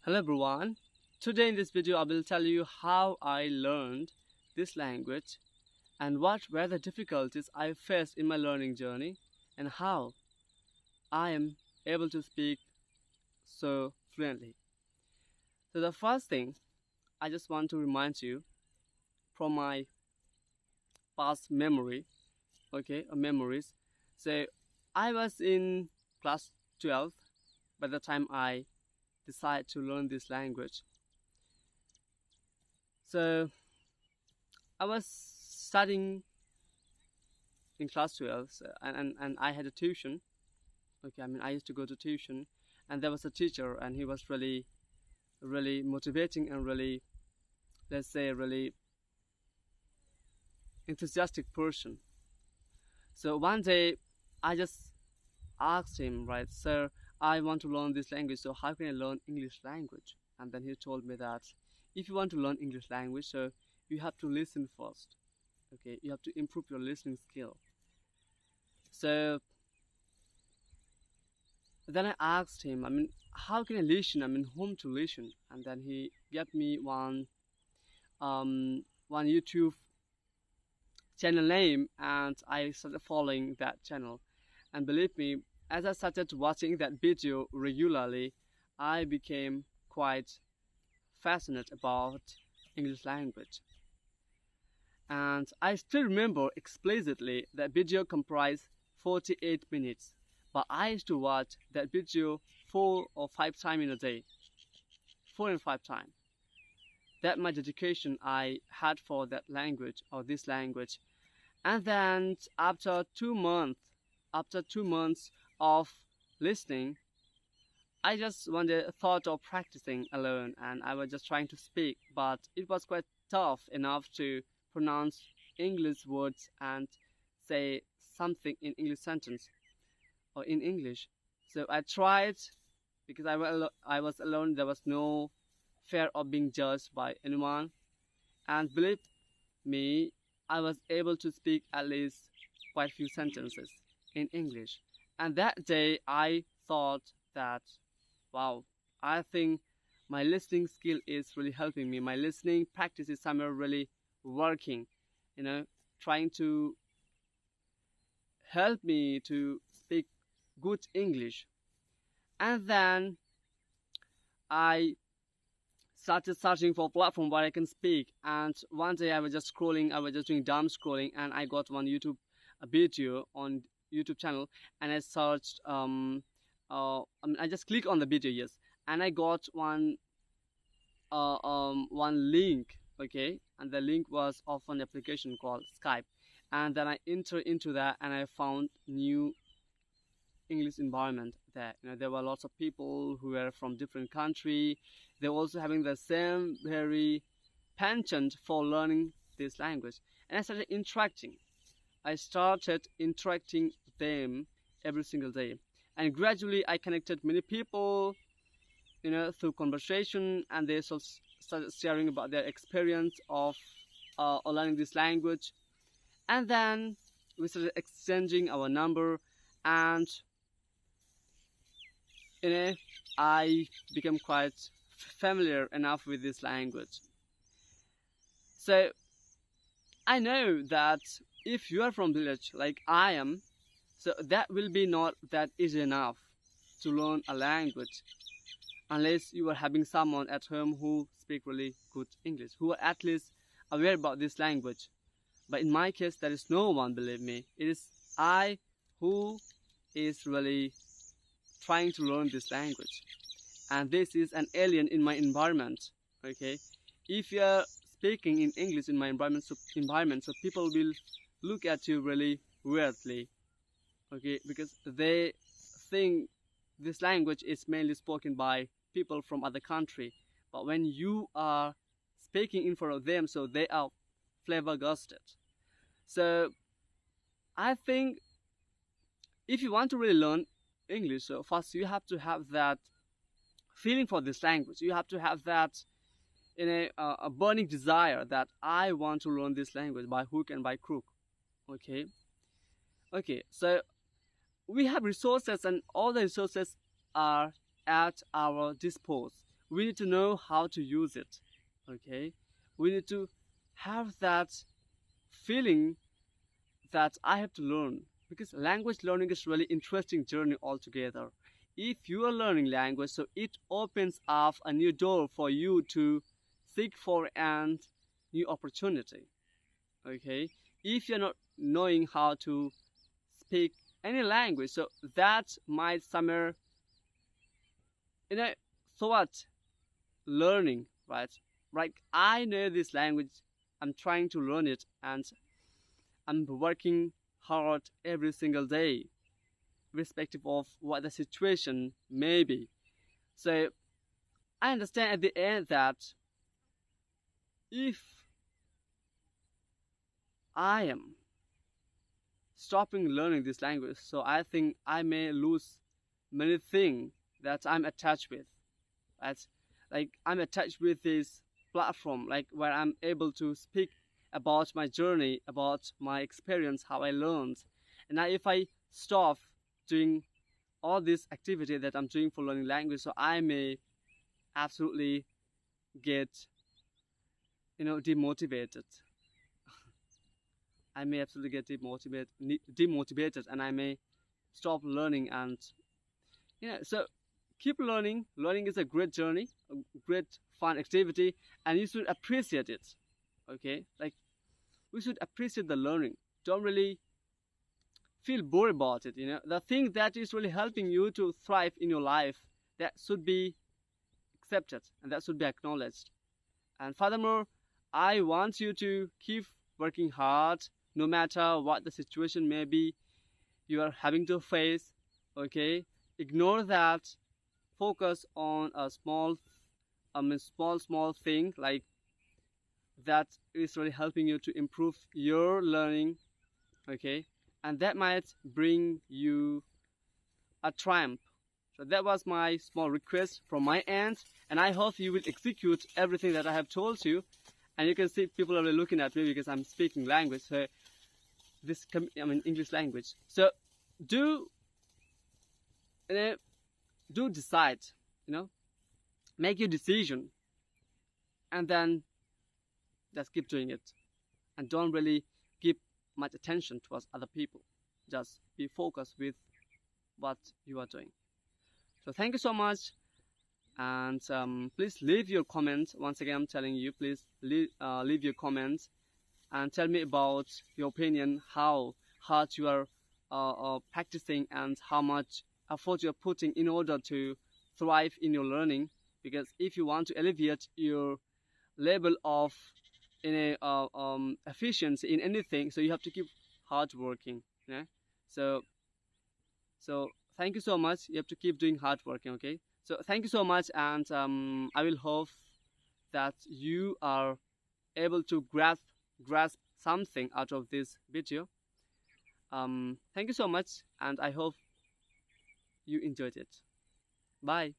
Hello everyone. Today in this video I will tell you how I learned this language and what were the difficulties I faced in my learning journey and how I am able to speak so fluently. So the first thing I just want to remind you from my past memory, memories. So I was in class 12 by the time I decided to learn this language. So I was studying in class 12 and I had a tuition. I used to go to tuition, and there was a teacher, and he was really motivating and really, let's say, really enthusiastic person. So one day I just asked him, right, sir, I want to learn this language, so how can I learn English language? And then he told me that if you want to learn English language, so you have to listen first. You have to improve your listening skill. So then I asked him, how can I listen? Whom to listen? And then he gave me one YouTube channel name, and I started following that channel. And believe me, as I started watching that video regularly, I became quite fascinated about English language. And I still remember explicitly that video comprised 48 minutes, but I used to watch that video 4 or 5 times in a day. 4 and 5 times. That much dedication I had for that language, or this language. And then after 2 months of listening, I just one day thought of practicing alone, and I was just trying to speak, but it was quite tough enough to pronounce English words and say something in English sentence or in English. So I tried, because I was alone. There was no fear of being judged by anyone, and believe me, I was able to speak at least quite a few sentences in English. And that day I thought that, wow, I think my listening skill is really helping me. My listening practice is somewhere really working, trying to help me to speak good English. And then I started searching for a platform where I can speak. And one day I was just scrolling, I was just doing dumb scrolling, and I got one YouTube video on YouTube channel, and I searched. I just clicked on the video, yes, and I got one link, and the link was of an application called Skype, and then I entered into that, and I found new English environment there. There were lots of people who were from different country. They were also having the same very penchant for learning this language, and I started interacting with them every single day, and gradually I connected many people, through conversation, and they also started sharing about their experience of learning this language. And then we started exchanging our number, and I became quite familiar enough with this language. So I know that if you are from village like I am, so that will be not that easy enough to learn a language unless you are having someone at home who speak really good English, who are at least aware about this language. But in my case, there is no one, believe me. It is I who is really trying to learn this language, and this is an alien in my environment. If you are speaking in English in my environment, so people will look at you really weirdly, because they think this language is mainly spoken by people from other country. But when you are speaking in front of them, so they are flabbergasted. So I think if you want to really learn English, so first you have to have that feeling for this language. You have to have that a burning desire that I want to learn this language by hook and by crook. So we have resources, and all the resources are at our disposal. we need to know how to use it. Okay, we need to have that feeling that I have to learn, because language learning is really interesting journey altogether. If you are learning language, so it opens up a new door for you to seek for and new opportunity. Okay, if you're not knowing how to speak any language, so that might somewhere, you know, thought learning, right? Like, I know this language, I'm trying to learn it, and I'm working hard every single day, irrespective of what the situation may be. So I understand at the end that if I am stopping learning this language, so I think I may lose many things that I'm attached with. Right? Like, I'm attached with this platform, like where I'm able to speak about my journey, about my experience, how I learned. And now if I stop doing all this activity that I'm doing for learning language, so I may absolutely get, demotivated. I may absolutely get demotivated, and I may stop learning. And so keep learning. Learning is a great journey, a great fun activity, and you should appreciate it. Okay, like, we should appreciate the learning. Don't really feel bored about it. The thing that is really helping you to thrive in your life, that should be accepted and that should be acknowledged. And furthermore, I want you to keep working hard, no matter what the situation may be you are having to face. Okay, ignore that. Focus on a small thing, like that is really helping you to improve your learning. Okay, and that might bring you a triumph. So that was my small request from my end, and I hope you will execute everything that I have told you. And you can see people are really looking at me because I'm speaking language, so English language. So do decide, make your decision, and then just keep doing it, and don't really give much attention towards other people. Just be focused with what you are doing. So thank you so much, and please leave your comments. Once again, I'm telling you, please leave your comments and tell me about your opinion, how hard you are practicing, and how much effort you are putting in order to thrive in your learning. Because if you want to elevate your level of efficiency in anything, so you have to keep hard working. Yeah. So thank you so much. You have to keep doing hard working. Okay. So thank you so much, and I will hope that you are able to grasp something out of this video. Thank you so much, and I hope you enjoyed it. Bye.